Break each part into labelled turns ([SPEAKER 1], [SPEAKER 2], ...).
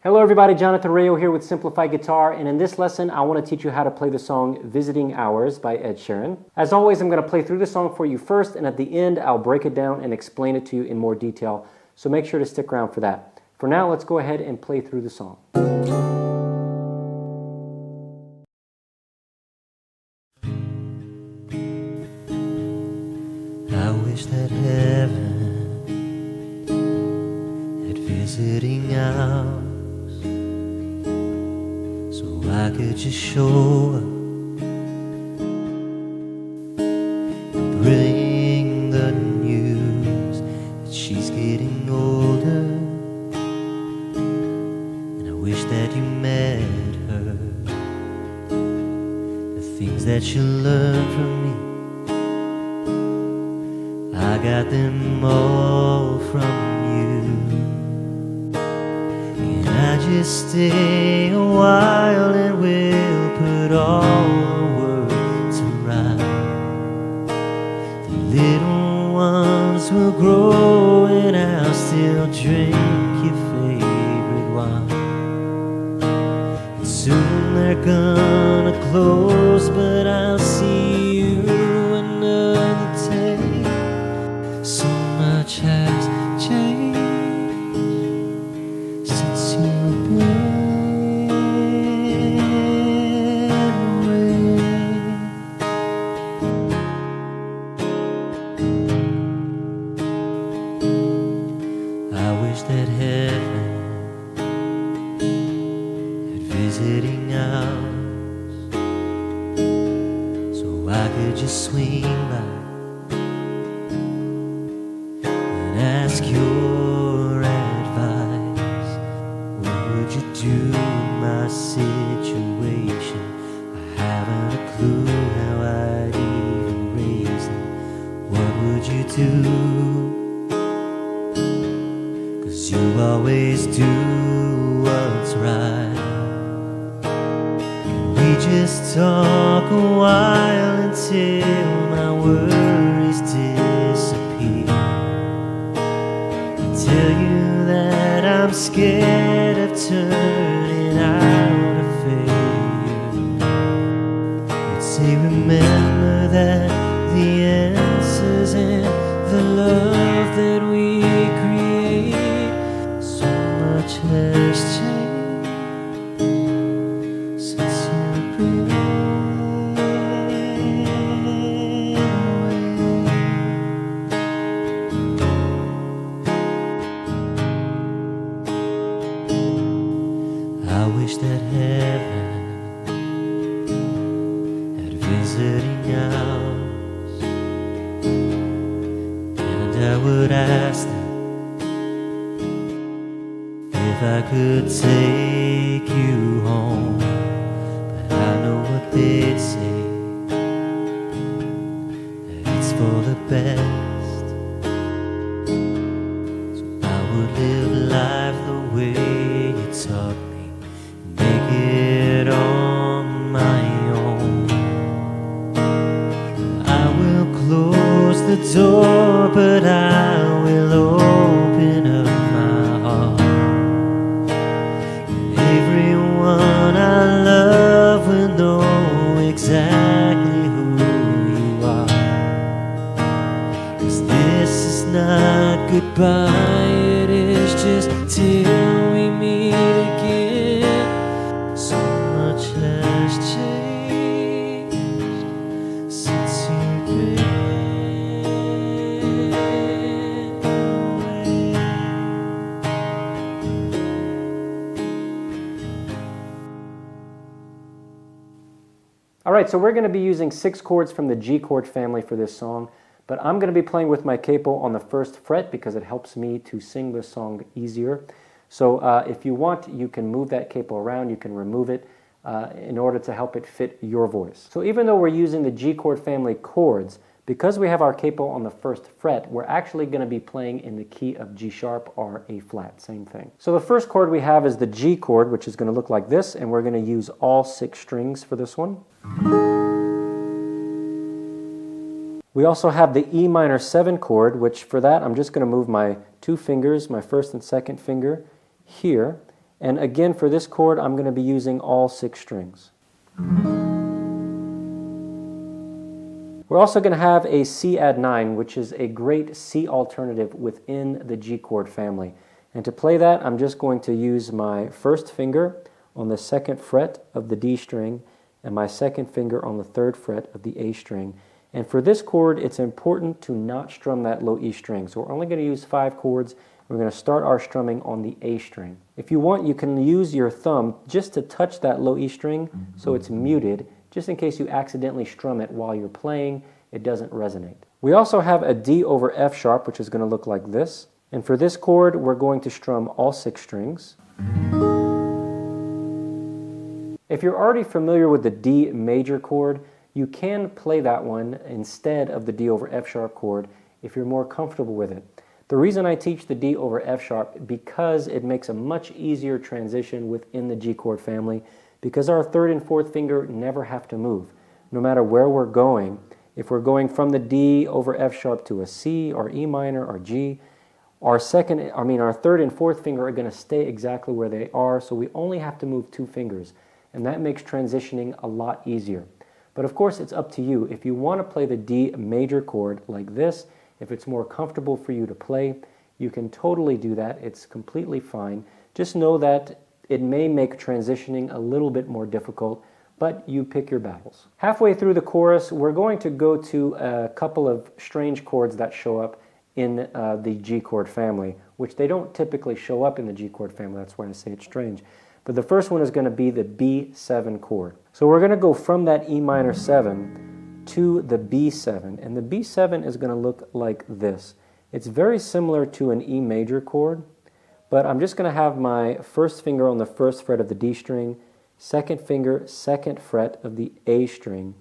[SPEAKER 1] Hello everybody, Jonathan Rayo here with Simplified Guitar, and in this lesson I want to teach you how to play the song Visiting Hours by Ed Sheeran. As always, I'm going to play through the song for you first, and at the end I'll break it down and explain it to you in more detail, so make sure to stick around for that. For now, let's go ahead and play through the song.
[SPEAKER 2] I wish that heaven had visiting hours, so I could just show up and bring the news that she's getting older. And I wish that you met her, the things that you learned from me, I got them all from you. Can I just stay a while and we'll put all the words to rhyme? The little ones will grow and I'll still drink your favorite wine. And soon they're gonna close, but I'll see you another day. So much has changed since you've been away. I wish that heaven had visiting hours, so I could just swing by, ask your advice. What would you do in my situation? I haven't a clue how I'd even raise them. What would you do? 'Cause you always do what's right. Can we just talk a while until my worries disappear? Tell you that I'm scared of turning out a failure. You'd say remember that the answers and the love that we create, so much has changed since you've been away. I wish that heaven had visiting hours, and I would ask them if I could take you home. But I know what they'd say, that it's for the best. So I would live life the way you taught me, make it on my own. I will close the door, but I will open up my heart. And everyone I love will know exactly who you are. 'Cause this is not goodbye, it is just till we meet again. So much has changed since you've been away.
[SPEAKER 1] Alright, so we're going to be using 6 chords from the G chord family for this song, but I'm going to be playing with my capo on the 1st fret because it helps me to sing this song easier. So if you want, you can move that capo around, you can remove it in order to help it fit your voice. So even though we're using the G chord family chords, because we have our capo on the 1st fret, we're actually going to be playing in the key of G sharp or A flat, same thing. So the first chord we have is the G chord, which is going to look like this, and we're going to use all 6 strings for this one. We also have the E minor 7 chord, which for that I'm just going to move my 2 fingers, my 1st and 2nd finger, here, And again, for this chord, I'm going to be using all 6 strings. We're also going to have a C add 9, which is a great C alternative within the G chord family. And to play that, I'm just going to use my first finger on the 2nd fret of the D string and my 2nd finger on the 3rd fret of the A string. And for this chord, it's important to not strum that low E string. So we're only going to use 5 chords. We're going to start our strumming on the A string. If you want, you can use your thumb just to touch that low E string so it's muted, just in case you accidentally strum it while you're playing, it doesn't resonate. We also have a D over F sharp, which is going to look like this. And for this chord, we're going to strum all 6 strings. If you're already familiar with the D major chord, you can play that one instead of the D over F sharp chord if you're more comfortable with it. The reason I teach the D over F sharp, because it makes a much easier transition within the G chord family, because our 3rd and 4th finger never have to move. No matter where we're going, if we're going from the D over F sharp to a C or E minor or G, our 3rd and 4th finger are going to stay exactly where they are, so we only have to move 2 fingers. And that makes transitioning a lot easier. But of course, it's up to you. If you want to play the D major chord like this, if it's more comfortable for you to play, you can totally do that. It's completely fine. Just know that it may make transitioning a little bit more difficult, but you pick your battles. Halfway through the chorus, we're going to go to a couple of strange chords that show up in the G chord family, which they don't typically show up in the G chord family. That's why I say it's strange. But the first one is going to be the B7 chord. So we're going to go from that E minor 7 to the B7, and the B7 is going to look like this. It's very similar to an E major chord, but I'm just going to have my first finger on the 1st fret of the D string, 2nd finger, 2nd fret of the A string,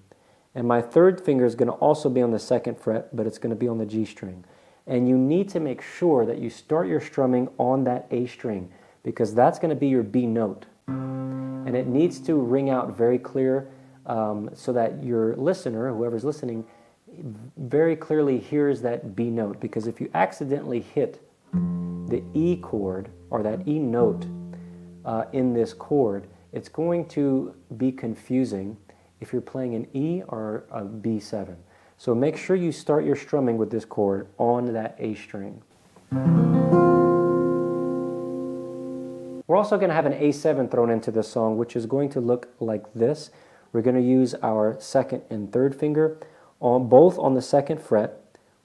[SPEAKER 1] and my 3rd finger is going to also be on the 2nd fret, but it's going to be on the G string. And you need to make sure that you start your strumming on that A string, because that's going to be your B note. And it needs to ring out very clear so that your listener, whoever's listening, very clearly hears that B note. Because if you accidentally hit the E chord or that E note in this chord, it's going to be confusing if you're playing an E or a B7. So make sure you start your strumming with this chord on that A string. We're also going to have an A7 thrown into this song, which is going to look like this. We're going to use our 2nd and 3rd finger, both on the 2nd fret,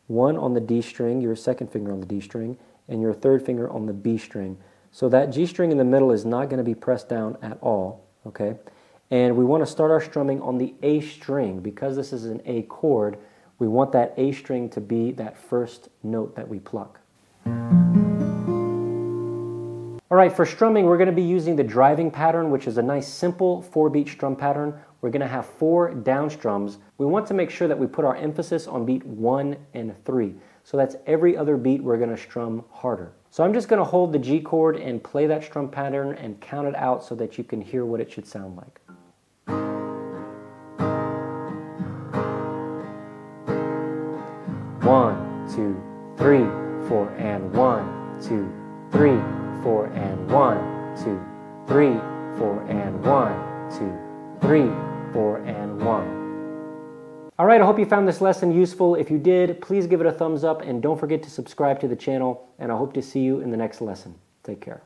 [SPEAKER 1] one on the D string, your 2nd finger on the D string, and your 3rd finger on the B string. So that G string in the middle is not going to be pressed down at all, okay? And we want to start our strumming on the A string. Because this is an A chord, we want that A string to be that first note that we pluck. All right, for strumming, we're going to be using the driving pattern, which is a nice simple 4-beat strum pattern. We're going to have 4 down strums. We want to make sure that we put our emphasis on beat 1 and 3. So that's every other beat we're going to strum harder. So I'm just going to hold the G chord and play that strum pattern and count it out so that you can hear what it should sound like. 1, 2, 3, 4, and 1, 2, 3, 4, and 1, 2, 3, 4, and 1, 2, 3, 4, and 1. All right, I hope you found this lesson useful. If you did, please give it a thumbs up and don't forget to subscribe to the channel, and I hope to see you in the next lesson. Take care.